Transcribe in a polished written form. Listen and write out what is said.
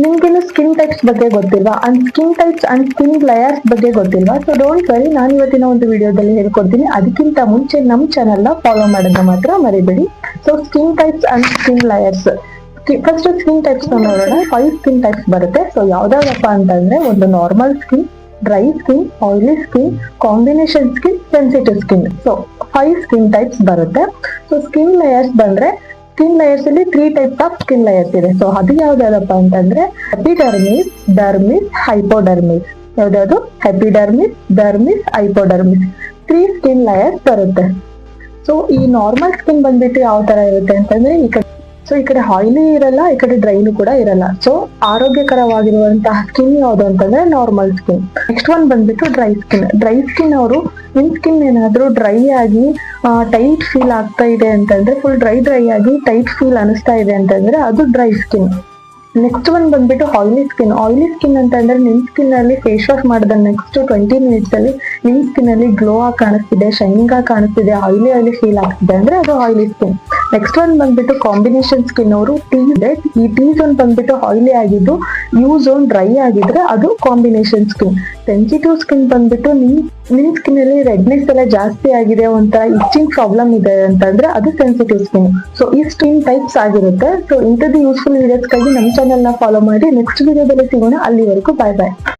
ನಿಮ್ಗೇನು skin types ಬಗ್ಗೆ ಗೊತ್ತಿಲ್ವಾ, and skin types and skin layers ಬಗ್ಗೆ ಗೊತ್ತಿಲ್ವಾ? ಸೊ ಡೋಂಟ್ ವರಿ, ನಾನು ಇವತ್ತಿನ ಒಂದು ವಿಡಿಯೋದಲ್ಲಿ ಹೇಳ್ಕೊಡ್ತೀನಿ. ಅದಕ್ಕಿಂತ ಮುಂಚೆ ನಮ್ಮ ಚಾನೆಲ್ ನ ಫಾಲೋ ಮಾಡೋದನ್ನ ಮಾತ್ರ ಮರಿಬೇಡಿ. So skin types and skin layers. First skin types ನೋಡೋಣ. 5 ಸ್ಕಿನ್ ಟೈಪ್ಸ್ ಬರುತ್ತೆ. ಸೊ ಯಾವ್ದಾವಪ್ಪ ಅಂತಂದ್ರೆ, ಒಂದು normal skin, dry skin, oily skin, combination skin, sensitive skin. So 5 skin types ಬರುತ್ತೆ. ಸೊ ಸ್ಕಿನ್ ಲೇಯರ್ಸ್ ಬಂದ್ರೆ, ಸ್ಕಿನ್ ಲೇಯರ್ಸ್ ಅಲ್ಲಿ 3 ಟೈಪ್ಸ್ ಆಫ್ ಸ್ಕಿನ್ ಲೇಯರ್ಸ್ ಇದೆ. So ಅದು ಯಾವ್ದಾದಪ್ಪ ಅಂತಂದ್ರೆ ಎಪಿಡರ್ಮಿಸ್, ಡರ್ಮಿಸ್, ಹೈಪೋಡರ್ಮಿಸ್. ಯಾವ್ದಾದ್ರು epidermis, dermis, hypodermis, 3 skin layers ಬರುತ್ತೆ. So ಈ normal skin ಬಂದ್ಬಿಟ್ಟು ಯಾವ ತರ ಇರುತ್ತೆ ಅಂತಂದ್ರೆ, ಈ ಕಡೆ ಆಯಿಲಿ ಇರಲ್ಲ, ಈ ಕಡೆ ಡ್ರೈನು ಕೂಡ ಇರಲ್ಲ. ಸೊ ಆರೋಗ್ಯಕರವಾಗಿರುವಂತಹ ಸ್ಕಿನ್ ಯಾವ್ದು ಅಂತಂದ್ರೆ ನಾರ್ಮಲ್ ಸ್ಕಿನ್. ನೆಕ್ಸ್ಟ್ ಒನ್ ಬಂದ್ಬಿಟ್ಟು ಡ್ರೈ ಸ್ಕಿನ್. ಡ್ರೈ ಸ್ಕಿನ್ ಅವರು, ನಿಮ್ ಸ್ಕಿನ್ ಏನಾದ್ರೂ ಡ್ರೈ ಆಗಿ ಟೈಟ್ ಫೀಲ್ ಆಗ್ತಾ ಇದೆ ಅಂತಂದ್ರೆ, ಫುಲ್ ಡ್ರೈ ಆಗಿ ಟೈಟ್ ಫೀಲ್ ಅನಿಸ್ತಾ ಇದೆ ಅಂತಂದ್ರೆ ಅದು ಡ್ರೈ ಸ್ಕಿನ್. ನೆಕ್ಸ್ಟ್ ಒನ್ ಬಂದ್ಬಿಟ್ಟು ಆಯಿಲಿ ಸ್ಕಿನ್. ಆಯಿಲಿ ಸ್ಕಿನ್ ಅಂತಂದ್ರೆ, ನಿಮ್ ಸ್ಕಿನ್ ಅಲ್ಲಿ ಫೇಸ್ ವಾಶ್ ಮಾಡಿದ ನೆಕ್ಸ್ಟ್ 20 ಮಿನಿಟ್ಸ್ ಅಲ್ಲಿ ನಿಮ್ ಸ್ಕಿನ್ ಅಲ್ಲಿ ಗ್ಲೋ ಆಗಿ ಕಾಣಿಸ್ತಿದೆ, ಶೈನಿಂಗ್ ಆಗಿ ಕಾಣಿಸ್ತಿದೆ, ಆಯಿಲಿ ಫೀಲ್ ಆಗ್ತಿದೆ ಅಂದ್ರೆ ಅದು ಆಯಿಲಿ ಸ್ಕಿನ್. ನೆಕ್ಸ್ಟ್ ಒನ್ ಬಂದ್ಬಿಟ್ಟು ಕಾಂಬಿನೇಷನ್ ಸ್ಕಿನ್. ಅವರು ಈ ಟಿ ಝೋನ್ ಬಂದ್ಬಿಟ್ಟು ಆಯಿಲಿ ಆಗಿದ್ದು, ಯು ಝೋನ್ ಡ್ರೈ ಆಗಿದ್ರೆ ಅದು ಕಾಂಬಿನೇಷನ್ ಸ್ಕಿನ್. ಸೆನ್ಸಿಟಿವ್ ಸ್ಕಿನ್ ಬಂದ್ಬಿಟ್ಟು ನಿಮ್ ಸ್ಕಿನ್ ಅಲ್ಲಿ ರೆಡ್ನೆಸ್ ಎಲ್ಲ ಜಾಸ್ತಿ ಆಗಿದೆ, ಒಂಥರ ಇಚ್ಚಿಂಗ್ ಪ್ರಾಬ್ಲಮ್ ಇದೆ ಅಂತಂದ್ರೆ ಅದು ಸೆನ್ಸಿಟಿವ್ ಸ್ಕಿನ್. ಸೊ ಈ ಸ್ಕಿನ್ ಟೈಪ್ಸ್ ಆಗಿರುತ್ತೆ. ಸೊ ಇಂಥದ್ದು ಯೂಸ್ಫುಲ್ ವಿಡಿಯೋಸ್ಗಾಗಿ ನಮ್ಮ ಚಾನೆಲ್ ನ ಫಾಲೋ ಮಾಡಿ. ನೆಕ್ಸ್ಟ್ ವಿಡಿಯೋದಲ್ಲಿ ಸಿಗೋಣ. ಅಲ್ಲಿವರೆಗೂ ಬಾಯ್ ಬಾಯ್.